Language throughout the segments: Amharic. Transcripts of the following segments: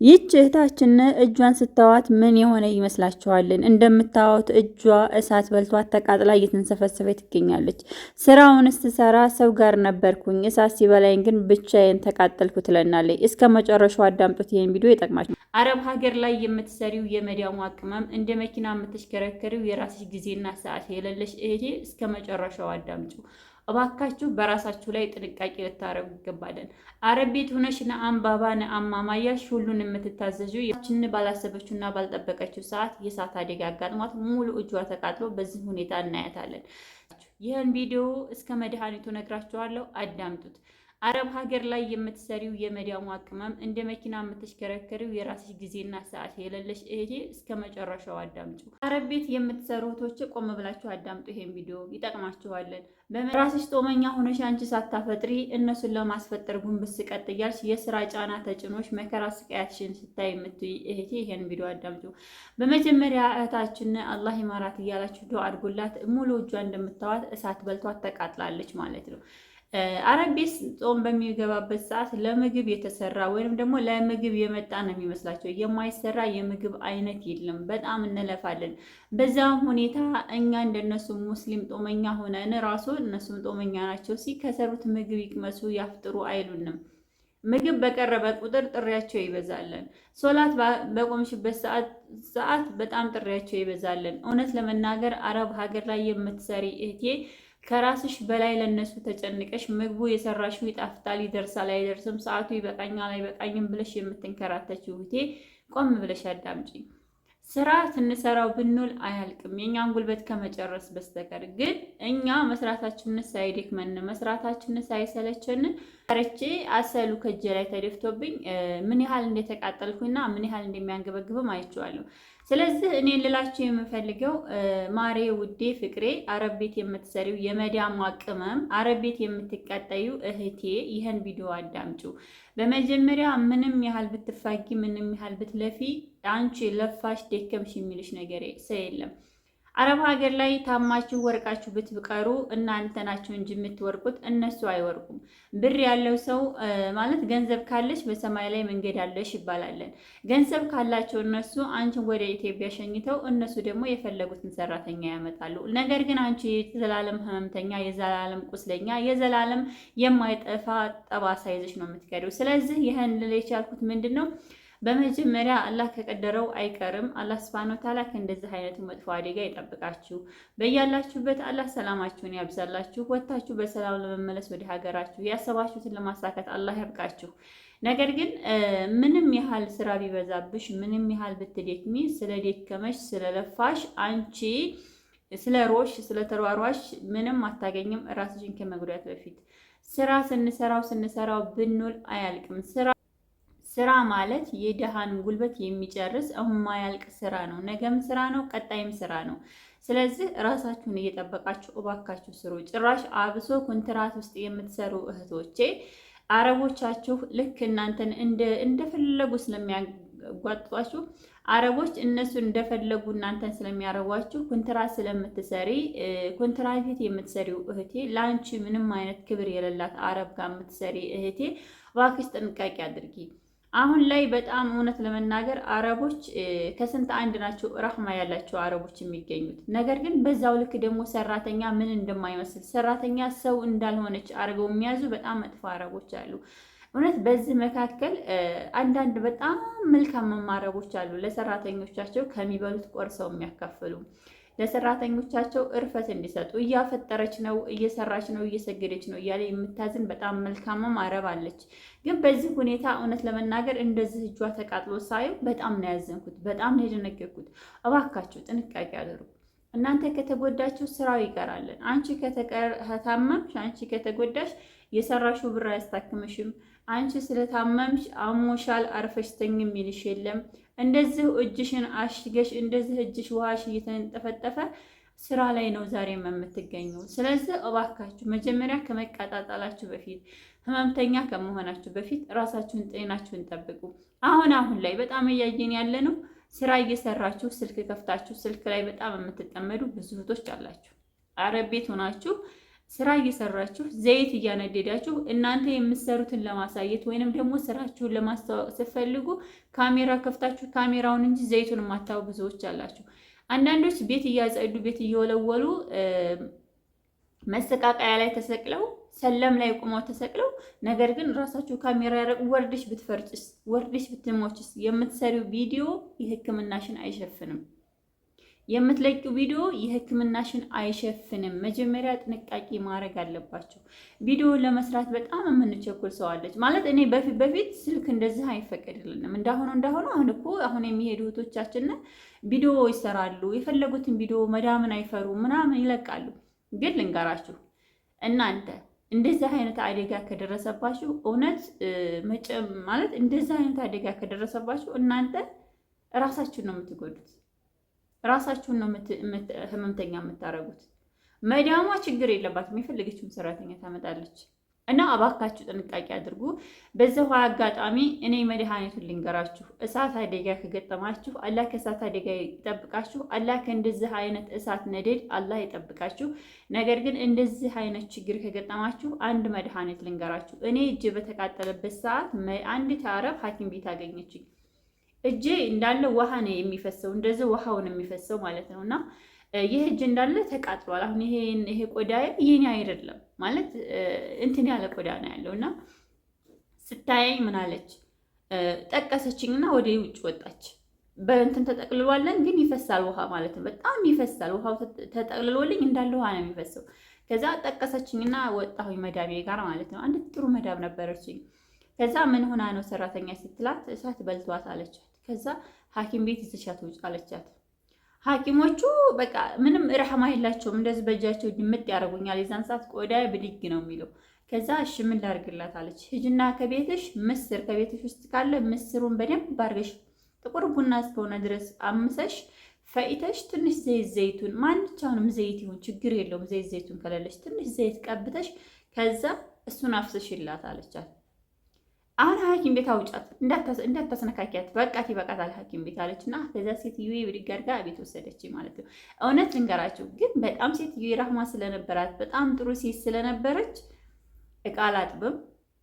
ይህች እህታችን እጇን ስተዋት ምን የሆነ ይመስላችኋልን? እንደምታዩት እጇ እሳት በልቷት ተቃጥላ እየተንሰፈሰፈ ትገኛለች። ስራውን ስትሰራ ሰው ጋር ነበርኩኝ፣ እሳት ሲበላኝ ግን ብቻዬን ተቃጠልኩ ትለናለች። እስከ መጨረሻው አዳምጡት። ይህን ቪዲዮ ይጠቅማል። አረብ ሀገር ላይ የምትሰሪው የመዲያሟ ቅመም እንደ መኪና የምትሽከረከሪው የራስሽ ጊዜና ሰዓት የሌለሽ እህቴ እስከ መጨረሻው አዳምጩ። እባካችሁ በራሳችሁ ላይ ጥንቃቄ ልታረጉ ይገባለን። አረብ ቤት ሆነሽ ነአምባባ ነአማማያሽ ሁሉን የምትታዘዡ ያችን ባላሰበችውና ባልጠበቀችው ሰዓት የእሳት አደጋ አጋጥሟት ሙሉ እጇ ተቃጥሎ በዚህ ሁኔታ እናያታለን። ይህን ቪዲዮ እስከ መድኃኒቱ ነግራችኋለሁ፣ አዳምጡት። አረብ ሀገር ላይ የምትሰሪው የመዲያሟ ቅመም እንደ መኪና የምትሽከረከሪው የራስሽ ጊዜና ሰዓት የሌለሽ እህቴ እስከ መጨረሻው አዳምጩ። አረብ ቤት የምትሰሩ እህቶች ቆም ብላችሁ አዳምጡ። ይሄን ቪዲዮ ይጠቅማችኋለን። በራስሽ ጦመኛ ሆነሽ አንቺ ሳታፈጥሪ እነሱን ለማስፈጠር ጉንብስ ቀጥ እያልሽ የስራ ጫና ተጭኖሽ መከራ ስቃያትሽን ስታይ የምትይ እህቴ ይሄን ቪዲዮ አዳምጩ። በመጀመሪያ እህታችን አላህ ይማራት እያላችሁ ዱዓ አድርጉላት። ሙሉ እጇ እንደምታዋት እሳት በልቷት ተቃጥላለች ማለት ነው። አረብ ቤት ጾም በሚገባበት ሰዓት ለምግብ የተሰራ ወይም ደግሞ ለምግብ የመጣ ነው የሚመስላቸው። የማይሰራ የምግብ አይነት የለም። በጣም እንለፋለን። በዛም ሁኔታ እኛ እንደነሱ ሙስሊም ጦመኛ ሆነን ራሱ እነሱም ጦመኛ ናቸው። ከሰሩት ምግብ ይቅመሱ ያፍጥሩ አይሉንም። ምግብ በቀረበ ቁጥር ጥሪያቸው ይበዛለን። ሶላት በቆምሽበት ሰዓት በጣም ጥሪያቸው ይበዛለን። እውነት ለመናገር አረብ ሀገር ላይ የምትሰሪ እህቴ ከራስሽ በላይ ለነሱ ተጨንቀሽ ምግቡ የሰራሽው ይጣፍጣል፣ ይደርሳል፣ አይደርስም፣ ሰዓቱ ይበቃኛል፣ አይበቃኝም ብለሽ የምትንከራተችው እህቴ ቆም ብለሽ አዳምጪ። ስራ ስንሰራው ብንውል አያልቅም የኛን ጉልበት ከመጨረስ በስተቀር። ግን እኛ መስራታችንን ሳይደክመን መስራታችንን ሳይሰለቸን ሰርቼ አሰሉ ከእጄ ላይ ተደፍቶብኝ ምን ያህል እንደተቃጠልኩና ምን ያህል እንደሚያንገበግብም አይቼዋለሁ። ስለዚህ እኔ ልላችሁ የምፈልገው ማሬ፣ ውዴ፣ ፍቅሬ አረብ ቤት የምትሰሪው የመዳሟ ቅመም አረብ ቤት የምትቀጠዩ እህቴ ይህን ቪዲዮ አዳምጩ። በመጀመሪያ ምንም ያህል ብትፋጊ ምንም ያህል ብትለፊ አንቺ ለፋሽ ደከምሽ የሚልሽ ነገር የለም። አረብ ሀገር ላይ ታማችሁ ወርቃችሁ ብትቀሩ እናንተ ናችሁ እንጂ የምትወርቁት እነሱ አይወርቁም። ብር ያለው ሰው ማለት ገንዘብ ካለሽ በሰማይ ላይ መንገድ አለሽ ይባላለን። ገንዘብ ካላቸው እነሱ አንቺን ወደ ኢትዮጵያ ሸኝተው እነሱ ደግሞ የፈለጉትን ሰራተኛ ያመጣሉ። ነገር ግን አንቺ የዘላለም ህመምተኛ፣ የዘላለም ቁስለኛ፣ የዘላለም የማይጠፋ ጠባሳ ይዘሽ ነው የምትቀሪው። ስለዚህ ይህን ልል የቻልኩት ምንድን ነው? በመጀመሪያ አላህ ከቀደረው አይቀርም። አላህ ሱብሓነሁ ወተዓላ ከእንደዚህ አይነቱ መጥፎ አደጋ ይጠብቃችሁ። በያላችሁበት አላህ ሰላማችሁን ያብዛላችሁ። ወጥታችሁ በሰላም ለመመለስ ወደ ሀገራችሁ ያሰባችሁትን ለማሳካት አላህ ያብቃችሁ። ነገር ግን ምንም ያህል ስራ ቢበዛብሽ፣ ምንም ያህል ብትደክሚ፣ ስለደከመሽ ስለለፋሽ አንቺ ስለ ሮሽ ስለተሯሯሽ ምንም አታገኝም። ራስሽን ከመጉዳት በፊት ስራ ስንሰራው ብንውል አያልቅም። ስራ ማለት የደሃን ጉልበት የሚጨርስ የማያልቅ ስራ ነው። ነገም ስራ ነው፣ ቀጣይም ስራ ነው። ስለዚህ ራሳችሁን እየጠበቃችሁ እባካችሁ ስሩ። ጭራሽ አብሶ ኮንትራት ውስጥ የምትሰሩ እህቶቼ አረቦቻችሁ ልክ እናንተን እንደፈለጉ ስለሚያጓጥጧችሁ አረቦች እነሱ እንደፈለጉ እናንተን ስለሚያረቧችሁ ኮንትራት ስለምትሰሪ ኮንትራት ቤት የምትሰሪው እህቴ ለአንቺ ምንም አይነት ክብር የሌላት አረብ ጋር የምትሰሪ እህቴ እባክሽ ጥንቃቄ አድርጊ። አሁን ላይ በጣም እውነት ለመናገር አረቦች ከስንት አንድ ናቸው ረህማ ያላቸው አረቦች የሚገኙት። ነገር ግን በዛው ልክ ደግሞ ሰራተኛ ምን እንደማይመስል ሰራተኛ ሰው እንዳልሆነች አድርገው የሚያዙ በጣም መጥፎ አረቦች አሉ። እውነት በዚህ መካከል አንዳንድ በጣም መልካም አረቦች አሉ፣ ለሰራተኞቻቸው ከሚበሉት ቆርሰው የሚያካፍሉ ለሰራተኞቻቸው እርፈት እንዲሰጡ እያፈጠረች ነው፣ እየሰራች ነው፣ እየሰገደች ነው እያለ የምታዝን በጣም መልካምም አረብ አለች። ግን በዚህ ሁኔታ እውነት ለመናገር እንደዚህ እጇ ተቃጥሎ ሳየው በጣም ነው ያዘንኩት፣ በጣም ነው የደነገጥኩት። እባካችሁ ጥንቃቄ አድርጉ። እናንተ ከተጎዳችሁ ስራው ይቀራልን። አንቺ ከታመምሽ፣ አንቺ ከተጎዳሽ የሰራሽው ብር አያስታክምሽም። አንቺ ስለታመምሽ አሞሻል አርፈሽ ተኝ የሚልሽ የለም። እንደዚህ እጅሽን አሽገሽ እንደዚህ እጅሽ ውሃሽ እየተንጠፈጠፈ ስራ ላይ ነው ዛሬም የምትገኘው። ስለዚህ እባካችሁ መጀመሪያ ከመቀጣጣላችሁ በፊት ህመምተኛ ከመሆናችሁ በፊት ራሳችሁን ጤናችሁን ጠብቁ። አሁን ላይ በጣም እያየን ያለ ነው። ስራ እየሰራችሁ ስልክ ከፍታችሁ ስልክ ላይ በጣም የምትጠመዱ ብዙ እህቶች አላችሁ። አረብ ቤት ሆናችሁ ስራ እየሰራችሁ ዘይት እያነደዳችሁ እናንተ የምትሰሩትን ለማሳየት ወይንም ደግሞ ስራችሁን ለማስተዋወቅ ስትፈልጉ ካሜራ ከፍታችሁ ካሜራውን እንጂ ዘይቱን የማታዩ ብዙዎች አላችሁ። አንዳንዶች ቤት እያጸዱ ቤት እየወለወሉ መሰቃቀያ ላይ ተሰቅለው ሰለም ላይ ቁመው ተሰቅለው፣ ነገር ግን ራሳችሁ ካሜራ ያረቁ። ወርድሽ ብትፈርጭስ፣ ወርድሽ ብትሞችስ? የምትሰሪው ቪዲዮ የሕክምናሽን አይሸፍንም። የምትለቂው ቪዲዮ የሕክምናሽን አይሸፍንም። መጀመሪያ ጥንቃቄ ማድረግ አለባቸው። ቪዲዮ ለመስራት በጣም የምንቸኩል ሰው አለች ማለት እኔ በፊት ስልክ እንደዚህ አይፈቀድልንም። እንዳሆነ አሁን የሚሄዱ እህቶቻችን ቪዲዮ ይሰራሉ። የፈለጉትን ቪዲዮ መዳምን አይፈሩ ምናምን ይለቃሉ። ግን ልንገራችሁ እናንተ እንደዚህ አይነት አደጋ ከደረሰባችሁ እውነት ማለት እንደዚህ አይነት አደጋ ከደረሰባችሁ እናንተ ራሳችሁን ነው የምትጎዱት። ራሳችሁን ነው ህመምተኛ የምታረጉት። መዳሟ ችግር የለባትም፣ የፈለገችውን ሰራተኛ ታመጣለች። እና እባካችሁ ጥንቃቄ አድርጉ። በዛው አጋጣሚ እኔ መድኃኒቱን ልንገራችሁ። እሳት አደጋ ከገጠማችሁ አላህ ከእሳት አደጋ ይጠብቃችሁ። አላህ ከእንደዚህ አይነት እሳት ነደድ አላህ ይጠብቃችሁ። ነገር ግን እንደዚህ አይነት ችግር ከገጠማችሁ አንድ መድኃኒት ልንገራችሁ። እኔ እጄ በተቃጠለበት ሰዓት አንዲት አረብ ሐኪም ቤት አገኘችኝ። እጄ እንዳለ ውሃ ነው የሚፈሰው፣ እንደዚህ ውሃውን የሚፈሰው ማለት ነው። እና ይህ እጅ እንዳለ ተቃጥሏል። አሁን ይሄ ቆዳዬ የኔ አይደለም ማለት እንትን ያለ ቆዳ ነው ያለው። እና ስታየኝ ምን አለች ጠቀሰችኝና ወደ ውጭ ወጣች። በእንትን ተጠቅልሏለን ግን ይፈሳል ውሃ ማለት ነው። በጣም ይፈሳል ውሃው ተጠቅልሎልኝ እንዳለ ውሃ ነው የሚፈሰው። ከዛ ጠቀሰችኝና ወጣሁኝ መዳሜ ጋር ማለት ነው። አንድ ጥሩ መዳም ነበረችኝ። ከዛ ምን ሆና ነው ሰራተኛ ስትላት እሳት በልቷት አለቻት። ከዛ ሐኪም ቤት ይዘሻት ውጭ አለቻት። ሐኪሞቹ በቃ ምንም ረህማ የላቸውም። እንደዚህ በእጃቸው ድምጥ ያደርጉኛል። የዛን ሰዓት ቆዳ ብድግ ነው የሚለው። ከዛ እሺ ምን ላድርግላት አለች። ሂጂና ከቤትሽ ምስር ከቤትሽ ውስጥ ካለ ምስሩን በደንብ አድርገሽ ጥቁር ቡና እስከሆነ ድረስ አምሰሽ ፈይተሽ ትንሽ ዘይቱን ማንኛውንም ዘይት ይሁን ችግር የለውም። ዘይቱን ከሌለሽ ትንሽ ዘይት ቀብተሽ ከዛ እሱን አፍስሽላት አለቻት። አሁን ሐኪም ቤት አውጫት እንዳታስነካኪያት፣ በቃት ይበቃታል ሐኪም ቤት አለችና ከዛ ሴትዮ ብድግ አድርጋ ቤት ወሰደች ማለት ነው። እውነት ልንገራችሁ ግን በጣም ሴትዮ ራህማ ስለነበራት በጣም ጥሩ ሴት ስለነበረች እቃ አላጥብም፣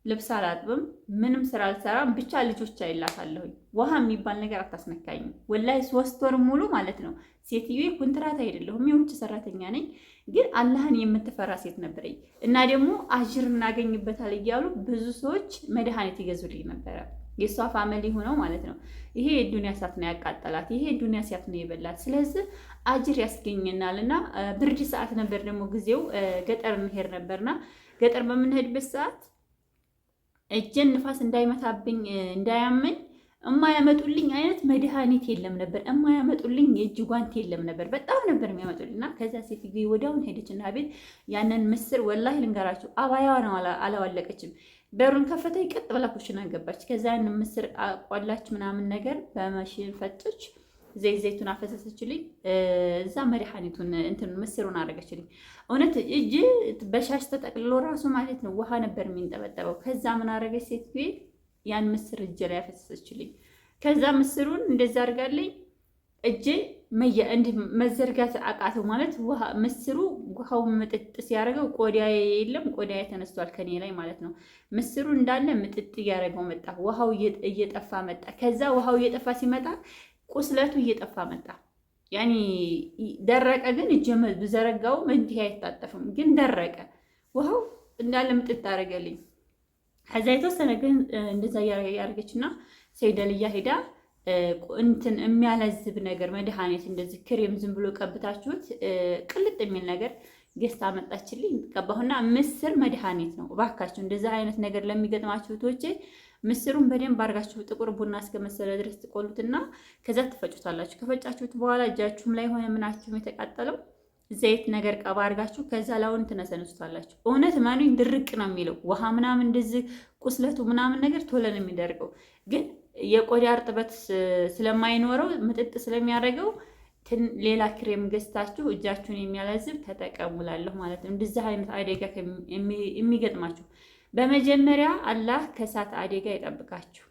ልብስ አላጥብም፣ ምንም ስራ አልሰራም። ብቻ ልጆች አይላታለሁኝ። ውሃ የሚባል ነገር አታስነካኝም። ወላሂ 3 ወር ሙሉ ማለት ነው። ሴትዮ ኮንትራት አይደለሁም የውጭ ሰራተኛ ነኝ፣ ግን አላህን የምትፈራ ሴት ነበረኝ። እና ደግሞ አጅር እናገኝበታል እያሉ ብዙ ሰዎች መድኃኒት ይገዙልኝ ነበረ። የእሷ ፋሚሊ ሆነው ማለት ነው። ይሄ የዱንያ እሳት ነው ያቃጠላት፣ ይሄ የዱንያ እሳት ነው የበላት። ስለዚህ አጅር ያስገኘናል። እና ብርድ ሰዓት ነበር ደግሞ ጊዜው። ገጠር እንሄድ ነበርና ገጠር በምንሄድበት ሰዓት እጄን ንፋስ እንዳይመታብኝ እንዳያመኝ እማያመጡልኝ አይነት መድኃኒት የለም ነበር። እማያመጡልኝ የእጅ ጓንት የለም ነበር። በጣም ነበር የሚያመጡልኝ። እና ከዛ ሴትዮ ወዲያውን ሄደችና ቤት ያንን ምስር ወላሂ ልንገራችሁ አባያዋ ነው አላዋለቀችም። በሩን ከፈተኝ፣ ቀጥ ብላ ኩሽና ገባች። ከዛ ያንን ምስር አቋላች ምናምን ነገር በማሽን ፈጨች። ዘይቱን አፈሰሰችልኝ። እዛ መድኃኒቱን እንትን ምስሩን አደረገችልኝ። እውነት እጅ በሻሽ ተጠቅልሎ ራሱ ማለት ነው ውሃ ነበር የሚንጠበጠበው። ከዛ ምን አደረገች ሴትዮ ያን ምስር እጄ ላይ ያፈሰሰችልኝ። ከዛ ምስሩን እንደዛ አድርጋለኝ እጄ እንዲህ መዘርጋት አቃተው ማለት ምስሩ ውሃው ምጥጥ ሲያደርገው ቆዳዬ የለም፣ ቆዳዬ ተነስቷል ከኔ ላይ ማለት ነው። ምስሩ እንዳለ ምጥጥ እያደረገው መጣ። ውሃው እየጠፋ መጣ። ከዛ ውሃው እየጠፋ ሲመጣ ቁስለቱ እየጠፋ መጣ። ያኒ ደረቀ። ግን እጄ ብዘረጋው እንዲህ አይታጠፍም፣ ግን ደረቀ። ውሃው እንዳለ ምጥጥ አደረገልኝ። ከዛ የተወሰነ ግን እንደዛ ያደርገችና ሰይደልያ ሄዳ እንትን የሚያለዝብ ነገር መድኃኒት እንደዚህ ክሬም ዝም ብሎ ቀብታችሁት ቅልጥ የሚል ነገር ገዝታ መጣችልኝ። ቀባሁና ምስር መድኃኒት ነው። እባካችሁ እንደዛ አይነት ነገር ለሚገጥማችሁ እህቶቼ ምስሩን በደንብ አድርጋችሁ ጥቁር ቡና እስከመሰለ ድረስ ትቆሉትና ከዛ ትፈጩታላችሁ። ከፈጫችሁት በኋላ እጃችሁም ላይ ሆነ ምናችሁም የተቃጠለው ዘይት ነገር ቀባ አድርጋችሁ ከዛ ላውን ትነሰንሱታላችሁ። እውነት ማኑኝ ድርቅ ነው የሚለው ውሃ ምናምን እንደዚህ ቁስለቱ ምናምን ነገር ቶሎ ነው የሚደርቀው። ግን የቆዳ እርጥበት ስለማይኖረው ምጥጥ ስለሚያደርገው ሌላ ክሬም ገዝታችሁ እጃችሁን የሚያለዝብ ተጠቀሙላለሁ ማለት ነው። እንደዚህ አይነት አደጋ የሚገጥማችሁ በመጀመሪያ አላህ ከእሳት አደጋ ይጠብቃችሁ።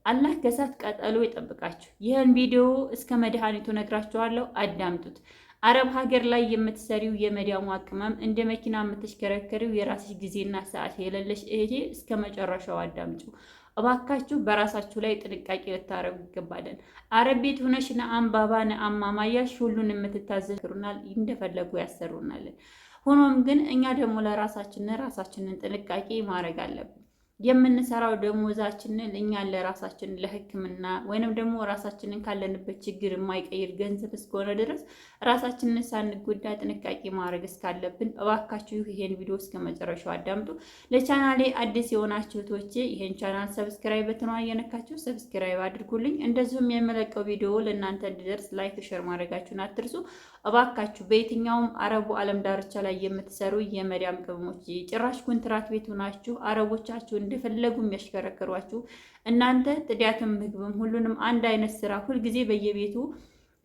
አላህ ከእሳት ቃጠሎ ይጠብቃችሁ። ይህን ቪዲዮ እስከ መድኃኒቱ ነግራችኋለሁ፣ አዳምጡት። አረብ ሀገር ላይ የምትሰሪው የመዳሙ ቅመም እንደ መኪና የምትሽከረከሪው የራስሽ ጊዜና ሰዓት የሌለሽ እህቴ እስከ መጨረሻው አዳምጩ። እባካችሁ በራሳችሁ ላይ ጥንቃቄ ልታረጉ ይገባለን። አረብ ቤት ሆነሽ ነአምባባ ነአማማያሽ ሁሉን የምትታዘሩናል፣ እንደፈለጉ ያሰሩናል። ሆኖም ግን እኛ ደግሞ ራሳችንን ጥንቃቄ ማድረግ አለብን። የምንሰራው ደሞዛችንን እኛን ለራሳችን ለሕክምና ወይንም ደግሞ ራሳችንን ካለንበት ችግር የማይቀይር ገንዘብ እስከሆነ ድረስ ራሳችንን ሳንጎዳ ጥንቃቄ ማድረግ እስካለብን እባካችሁ ይሄን ቪዲዮ እስከ መጨረሻው አዳምጡ። ለቻናሌ አዲስ የሆናችሁ እህቶቼ ይሄን ቻናል ሰብስክራይብ በትኗን እየነካችሁ ሰብስክራይብ አድርጉልኝ። እንደዚሁም የምለቀው ቪዲዮ ለእናንተ እንዲደርስ ላይክ፣ ሼር ማድረጋችሁን አትርሱ። እባካችሁ በየትኛውም አረቡ ዓለም ዳርቻ ላይ የምትሰሩ የመዳም ቅመሞች ጭራሽ ኮንትራት ቤት ሆናችሁ አረቦቻችሁ እንደፈለጉ የሚያሽከረክሯችሁ እናንተ ጥዲያትም ምግብም ሁሉንም አንድ አይነት ስራ ሁልጊዜ በየቤቱ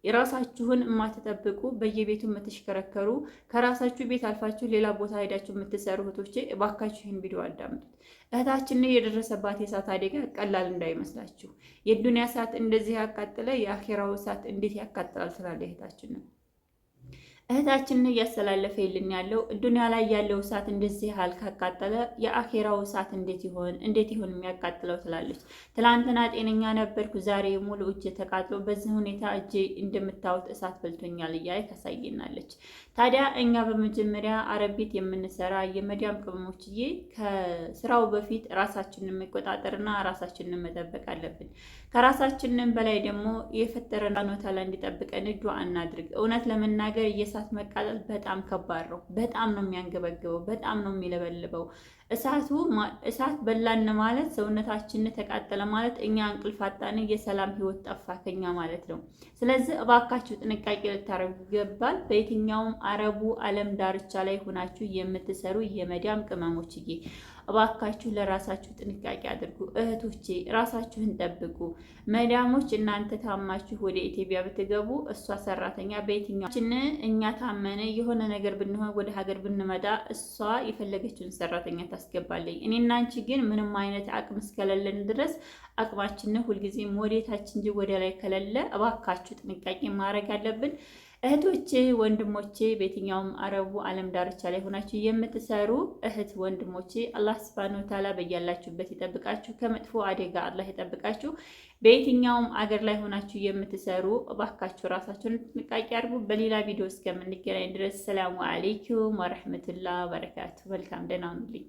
የራሳችሁን የማትጠብቁ በየቤቱ የምትሽከረከሩ ከራሳችሁ ቤት አልፋችሁ ሌላ ቦታ ሄዳችሁ የምትሰሩ እህቶቼ እባካችሁ ይህን ቪዲዮ አዳምጡት። እህታችን የደረሰባት የእሳት አደጋ ቀላል እንዳይመስላችሁ። የዱንያ እሳት እንደዚህ ያቃጥለ የአኼራው እሳት እንዴት ያቃጥላል ስላለ እህታችንን እያስተላለፈ ይልን ያለው ዱንያ ላይ ያለው እሳት እንደዚህ ያህል ካቃጠለ የአኼራው እሳት እንዴት ይሆን የሚያቃጥለው ትላለች። ትላንትና ጤነኛ ነበርኩ፣ ዛሬ ሙሉ እጄ ተቃጥሎ በዚህ ሁኔታ እጄ እንደምታዩት እሳት በልቶኛል እያለ ታሳየናለች። ታዲያ እኛ በመጀመሪያ አረብ ቤት የምንሰራ የመዳም ቅመሞችዬ ከስራው በፊት ራሳችንን መቆጣጠርና ራሳችንን መጠበቅ አለብን። ከራሳችንን በላይ ደግሞ የፈጠረን አኖታላ እንዲጠብቀን ዱዓ እናድርግ። እውነት ለመናገር የእሳት መቃጠል በጣም ከባድ ነው። በጣም ነው የሚያንገበግበው፣ በጣም ነው የሚለበልበው። እሳት በላን ማለት ሰውነታችን ተቃጠለ ማለት እኛ እንቅልፍ አጣን፣ የሰላም ህይወት ጠፋ ከኛ ማለት ነው። ስለዚህ እባካችሁ ጥንቃቄ ልታረጉ ይገባል። በየትኛውም አረቡ ዓለም ዳርቻ ላይ ሆናችሁ የምትሰሩ የመዳም ቅመሞችዬ እባካችሁ ለራሳችሁ ጥንቃቄ አድርጉ። እህቶቼ ራሳችሁን ጠብቁ። መዳሞች እናንተ ታማችሁ ወደ ኢትዮጵያ ብትገቡ እሷ ሰራተኛ በየትኛችን እኛ ታመነ የሆነ ነገር ብንሆን ወደ ሀገር ብንመጣ እሷ የፈለገችውን ሰራተኛ ታስገባለኝ። እኔና አንቺ ግን ምንም አይነት አቅም እስከሌለን ድረስ አቅማችን ሁልጊዜም ወዴታችን እንጂ ወደ ላይ ከሌለ እባካችሁ ጥንቃቄ ማድረግ አለብን። እህቶቼ ወንድሞቼ በየትኛውም አረቡ ዓለም ዳርቻ ላይ ሆናችሁ የምትሰሩ እህት ወንድሞቼ አላህ ሱብሓነሁ ወተዓላ በያላችሁበት ይጠብቃችሁ፣ ከመጥፎ አደጋ አላህ ይጠብቃችሁ። በየትኛውም አገር ላይ ሆናችሁ የምትሰሩ እባካችሁ ራሳችሁን ጥንቃቄ አድርጉ። በሌላ ቪዲዮ እስከምንገናኝ ድረስ ሰላሙ አለይኩም ወረሕመቱላህ ወበረካቱ። መልካም ደህና ሁኑልኝ።